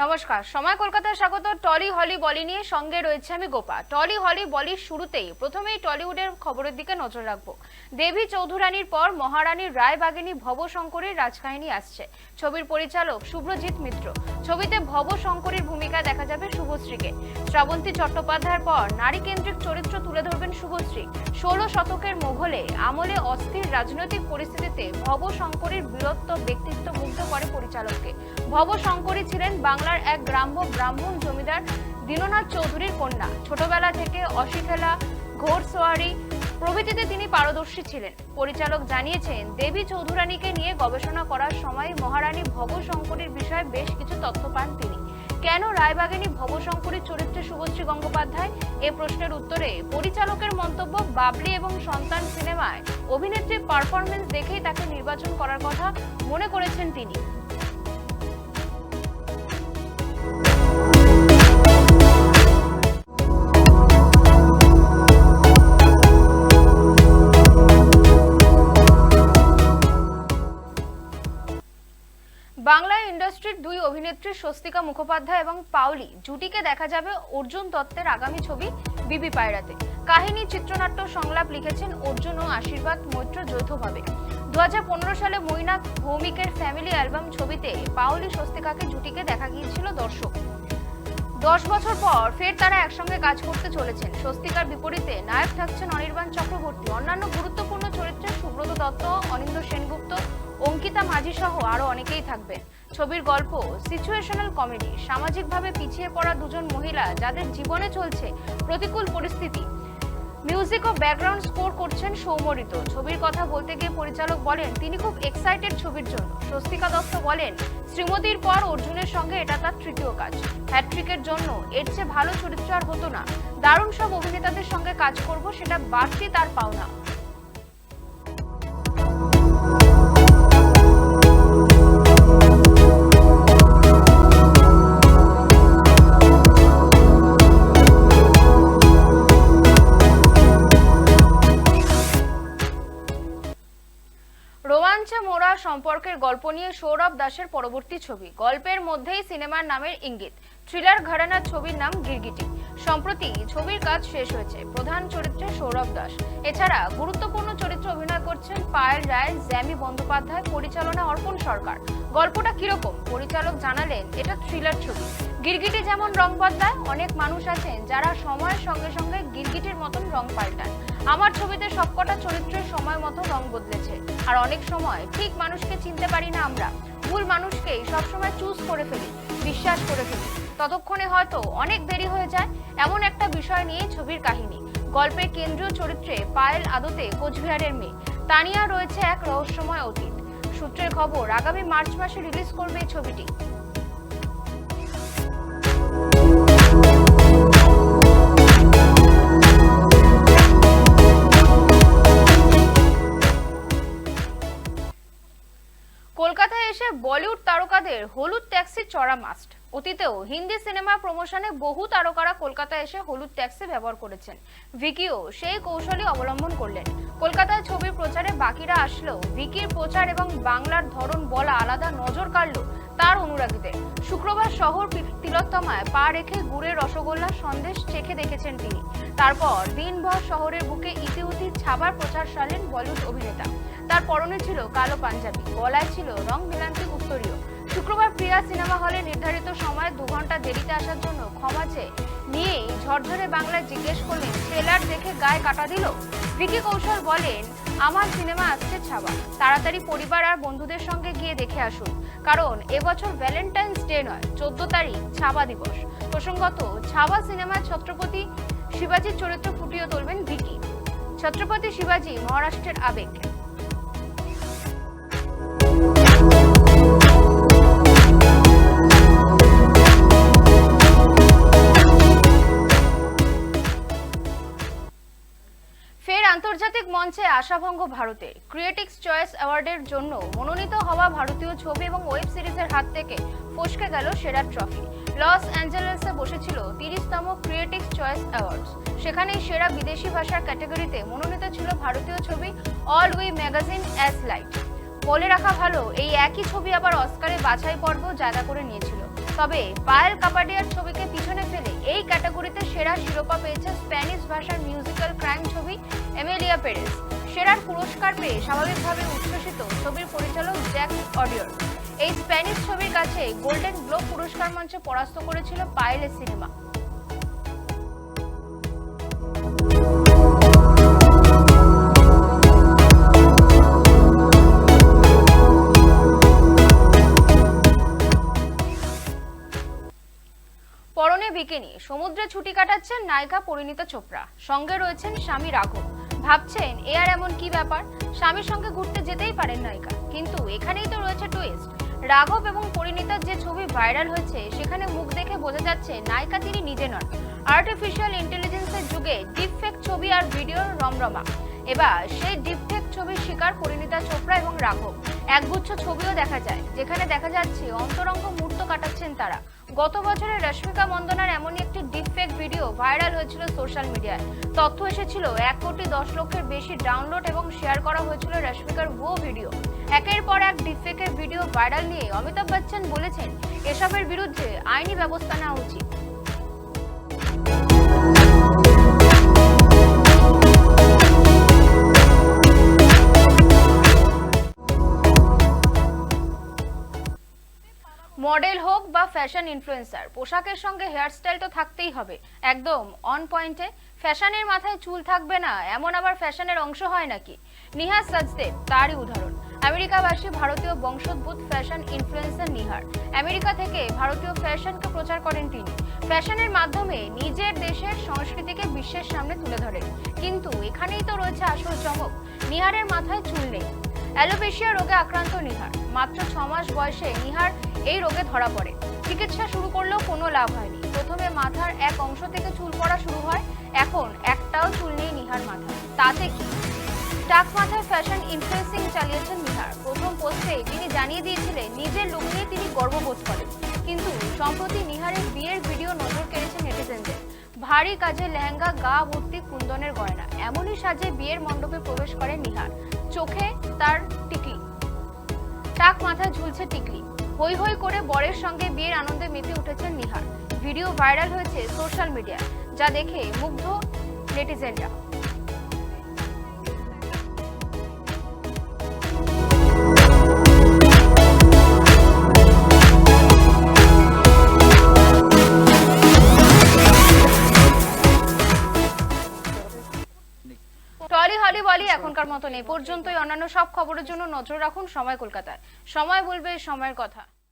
নমস্কার, সময় কলকাতায় স্বাগত। টলি হলি বলি নিয়ে সঙ্গে রয়েছে আমি গোপা। টলি হলি বলির শুরুতেই প্রথমেই টলিউডের খবরের দিকে নজর রাখবো। দেবী চৌধুরানীর পর মহারানীর রায়বাগিনী ভবশঙ্করীর রাজকাহিনী আসছে। ছবির পরিচালক শুভ্রজিৎ মিত্র। ছবিতে ভবশঙ্করীর ভূমিকায় দেখা যাবে শুভশ্রীকে। শ্রাবন্তী চট্টোপাধ্যায়ের পর নারী কেন্দ্রিক চরিত্র তুলে ধরবেন শুভশ্রী। 16 শতকের মোঘলে আমলে অস্থির রাজনৈতিক পরিস্থিতিতে ভবশঙ্করীর বীরত্ব ব্যক্তিত্ব মুগ্ধ করে পরিচালককে। ভবশঙ্করী ছিলেন বাংলার এক গ্রাম্য ব্রাহ্মণ জমিদার দীননাথ চৌধুরীর কন্যা। ছোটবেলা থেকে অশিখেলা, ঘোড়সওয়ারি প্রভৃতিতে তিনি পারদর্শী ছিলেন। পরিচালক জানিয়েছেন, দেবী চৌধুরানীকে নিয়ে গবেষণা করার সময় মহারানী ভবশঙ্করীর বিষয়ে বেশ কিছু তথ্য পান তিনি। কেন রায়বাগিনী ভবশঙ্করীর চরিত্রে শুভশ্রী গঙ্গোপাধ্যায়? এ প্রশ্নের উত্তরে পরিচালকের মন্তব্য, বাবলি এবং সন্তান সিনেমায় অভিনেত্রীর পারফরমেন্স দেখেই তাকে নির্বাচন করার কথা মনে করেছেন তিনি। বাংলা ইন্ডাস্ট্রির দুই অভিনেত্রী স্বস্তিকা মুখোপাধ্যায় এবং পাওলি জুটিকে দেখা যাবে অর্জুন দত্তের আগামী ছবি বিবি পায়রাতে। কাহিনী, চিত্রনাট্য, সংলাপ লিখেছেন অর্জুন ও আশীর্বাদ মৈত্র যৌথভাবে। 2015 সালে মৈনাক ভৌমিকের ফ্যামিলি অ্যালবাম ছবিতে পাওলি স্বস্তিকাকে জুটিকে দেখা গিয়েছিল দর্শক। 10 বছর পর ফের তারা একসঙ্গে কাজ করতে চলেছেন। স্বস্তিকার বিপরীতে নায়ক থাকছেন অনির্বাণ চক্রবর্তী। অন্যান্য গুরুত্বপূর্ণ চরিত্রে সুব্রত দত্ত, অনিন্দ সেনগুপ্ত, অঙ্কিতা মাঝি সহ আরো অনেকেই থাকবেন। ছবির গল্প সিচুয়েশনাল কমেডি। সামাজিকভাবে পিছিয়ে পড়া দুজন মহিলা যাদের জীবনে চলছে প্রতিকূল পরিস্থিতি। মিউজিক ও ব্যাকগ্রাউন্ড স্কোর করছেন সৌম্যরিত। ছবির কথা বলতে গিয়ে পরিচালক বলেন, তিনি খুব এক্সাইটেড ছবির জন্য। স্বস্তিকা দত্ত বলেন, শ্রীমতীর পর অর্জুনের সঙ্গে এটা তার তৃতীয় কাজ। হ্যাট্রিকের জন্য এর চেয়ে ভালো চরিত্র আর হতো না। দারুণ সব অভিনেতাদের সঙ্গে কাজ করব, সেটা বাড়তি তার পাওনা। রোমাঞ্চে মোড়া সম্পর্কের গল্প নিয়ে সৌরভ দাসের পরবর্তী ছবি। গল্পের মধ্যেই সিনেমার নামের ইঙ্গিত। থ্রিলার ঘরানার ছবির নাম গিরগিটি। সম্প্রতি ছবির কাজ শেষ হয়েছে। প্রধান চরিত্রে সৌরভ দাস, এছাড়া গুরুত্বপূর্ণ চরিত্রে অভিনয় করছেন পায়েল রায়, জ্যামি বন্দ্যোপাধ্যায়, পরিচালনা অর্পণ সরকার। গল্পটা কিরকম? পরিচালক জানালেন, এটা থ্রিলার ছবি। গিরগিটি যেমন রং বদলায়, অনেক মানুষ আছেন যারা সময়ের সঙ্গে সঙ্গে গিরগিটির মতন রং পাল্টান। আমার ছবিতে সবকটা চরিত্রের সময় মতো রং বদলেছে। আর অনেক সময় ঠিক মানুষকে চিনতে পারি না আমরা, ভুল মানুষকেই সবসময় চুজ করে ফেলি, বিশ্বাস করে ফেলি। ততক্ষণে হয়তো অনেক দেরি হয়ে যায়। এমন একটা বিষয় নিয়ে ছবির কাহিনী। গল্পের কেন্দ্রীয় চরিত্রে পায়েল আদতে কোচবিহারের মেয়ে। তানিয়া রয়েছে এক রহস্যময় অতীত। সূত্রের খবর, আগামী মার্চ মাসে রিলিজ করবে এই ছবিটি। কলকাতায় এসে বলিউড তারকাদের হলুদ ট্যাক্সি চড়া মাস্ট। অতীতেও হিন্দি সিনেমা প্রমোশনে বহু তারকারা কলকাতায় এসে হলুদ ট্যাক্সি ব্যবহার করেছেন। ভিকিও সেই কৌশলই অবলম্বন করলেন। কলকাতায় ছবির প্রচারে বাকিরা আসলেও ভিকির প্রচার এবং বাংলার ধরন বলা আলাদা নজর কাড়ল তার অনুরাগীদের। শুক্রবার শহর তিলোত্তমায় পা রেখে গুড়ের রসগোল্লা সন্দেশ চেখে দেখেছেন তিনি। তারপর দিনভর শহরের বুকে ইতিউতি ছাবার প্রচার সারলেন বলিউড অভিনেতা। তার পরনে ছিল কালো পাঞ্জাবি, গলায় ছিল রং মিলান্তি উত্তরীয়। শুক্রবার প্রিয়া সিনেমা হলে নির্ধারিত সময়ে 2 ঘন্টা দেরিতে আসার জন্য ক্ষমা চেয়ে নিয়েই ঝরঝরে বাংলায় জিজ্ঞেস করলেন, ট্রেলার দেখে গায়ে কাটা দিল? ভিকি কৌশল বলেন, আমার সিনেমা আসছে ছাবা, তাড়াতাড়ি পরিবার আর বন্ধুদের সঙ্গে গিয়ে দেখে আসুন। কারণ এবছর ভ্যালেন্টাইন্স ডে নয়, 14 তারিখ ছাবা দিবস। প্রসঙ্গত, ছাবা সিনেমায় ছত্রপতি শিবাজির চরিত্র ফুটিয়ে তুলবেন ভিকি। ছত্রপতি শিবাজি মহারাষ্ট্রের আবেগ। ফের আন্তর্জাতিক মঞ্চে আশাভঙ্গ ভারতের। ক্রিয়েটিক্স চয়েস অ্যাওয়ার্ডের জন্য মনোনীত হওয়া ভারতীয় ছবি এবং ওয়েব সিরিজের হাত থেকে ফসকে গেল সেরা ট্রফি। লস অ্যাঞ্জেলেসে বসেছিল 30তম ক্রিয়েটিক্স চয়েস অ্যাওয়ার্ডস। সেখানেই সেরা বিদেশি ভাষার ক্যাটাগরিতে মনোনীত ছিল ভারতীয় ছবি all we magazine as light. বলে রাখা ভালো, এই একই ছবি আবার অস্কারে বাছাই পর্ব জায়গা করে নিয়েছিল। তবে পায়েল কাপাডিয়ার ছবিকে পিছনে ফেলে এই ক্যাটাগরিতে সেরা শিরোপা পেয়েছে স্প্যানিশ ভাষার মিউজিক্যাল ক্রাইম ছবি এমিলিয়া পেরেজ। সেরার পুরস্কার পেয়ে স্বাভাবিকভাবে উচ্ছ্বসিত ছবির পরিচালক জ্যাক অডিওর। এই স্প্যানিশ ছবির কাছে গোল্ডেন গ্লোব পুরস্কার মঞ্চে পরাস্ত করেছিল পায়েলের সিনেমা। পরনে বিকিনি সমুদ্রে ছুটি কাটাচ্ছেন নায়িকা পরিণীতা চোপড়া, সঙ্গে রয়েছেন স্বামী রাঘব। ভাবছেন এ আর এমন কি ব্যাপার, স্বামীর সঙ্গে ঘুরতে যেতেই পারেন নায়িকা, কিন্তু এখানেই তো রয়েছে টুইস্ট। রাঘব এবং পরিণীতার যে ছবি ভাইরাল হয়েছে সেখানে মুখ দেখে বোঝা যাচ্ছে নায়িকা তিনি নিজে নন। আর্টিফিশিয়াল ইন্টেলিজেন্সের যুগে ডিপফেক ছবি আর ভিডিওর রমরমা। এবার সেই ডিপফেক ছবির শিকার পরিণীতা চোপড়া এবং রাঘব। একগুচ্ছ ছবিও দেখা যায় যেখানে দেখা যাচ্ছে অন্তরঙ্গ মুহূর্ত কাটাচ্ছেন তারা। গত বছরে রশ্মিকা মন্দনার এমনই একটি ডিপফেক ভিডিও ভাইরাল হয়েছিল সোশ্যাল মিডিয়ায়। তথ্য এসেছিল 1,10,00,000-এর বেশি ডাউনলোড এবং শেয়ার করা হয়েছিল রশ্মিকার ভুয়ো ভিডিও। একের পর এক ডিপফেকের ভিডিও ভাইরাল নিয়ে অমিতাভ বচ্চন বলেছেন এসবের বিরুদ্ধে আইনি ব্যবস্থা নেওয়া উচিত। মডেল হোক বা ফ্যাশন ইনফ্লুয়েন্সার, পোশাকের সঙ্গে হেয়ারস্টাইল তো থাকতেই হবে একদম অন পয়েন্টে। ফ্যাশনের মাথায় চুল থাকবে না এমন আবার ফ্যাশনের অংশ হয় নাকি? নিহার সাজদেব তারই উদাহরণ। আমেরিকাবাসী ভারতীয় বংশোদ্ভূত ফ্যাশন ইনফ্লুয়েন্সার নিহার। আমেরিকা থেকে ভারতীয় ফ্যাশনকে প্রচার করেন তিনি। ফ্যাশনের মাধ্যমে নিজের দেশের সংস্কৃতিকে বিশ্বের সামনে তুলে ধরেন। কিন্তু এখানেই তো রয়েছে আসল চমক, নিহারের মাথায় চুল নেই। অ্যালোপেশিয়া রোগে আক্রান্ত নিহার। মাত্র 6 মাস বয়সে নিহার এই রোগে ধরা পড়ে। চিকিৎসা শুরু করলেও কোনো লাভ হয়নি। প্রথমে মাথার এক অংশ থেকে চুল পড়া শুরু হয়, এখন একটাও চুল নেই নিহার মাথায়। তাতে কি? টাক মাথায় ফ্যাশন ইনফ্লুয়েন্সিং চালিয়েছেন নিহার। প্রথম পোস্টে তিনি জানিয়ে দিয়েছিলেন নিজের লুক নিয়ে তিনি গর্ববোধ করেন। কিন্তু সম্প্রতি নিহারের বিয়ের ভিডিও নজর কেড়েছে নেটিজেনদের। ভারী কাজে লেহেঙ্গা, গা ভর্তি কুন্দনের গয়না, এমনই সাজে বিয়ের মণ্ডপে প্রবেশ করেন নিহার। চোখে তার টিকলি, টাক মাথায় ঝুলছে টিকলি। হই হই করে বরের সঙ্গে বিয়ের আনন্দে মেতে উঠেছেন নিহার। ভিডিও ভাইরাল হয়েছে সোশ্যাল মিডিয়ায়, যা দেখে মুগ্ধ নেটিজেনরা। টলি হলি বলি এখনকার মতন এ পর্যন্তই। অন্যান্য সব খবরের জন্য নজর রাখুন সময় কলকাতায়। সময় বলবে সময়ের কথা।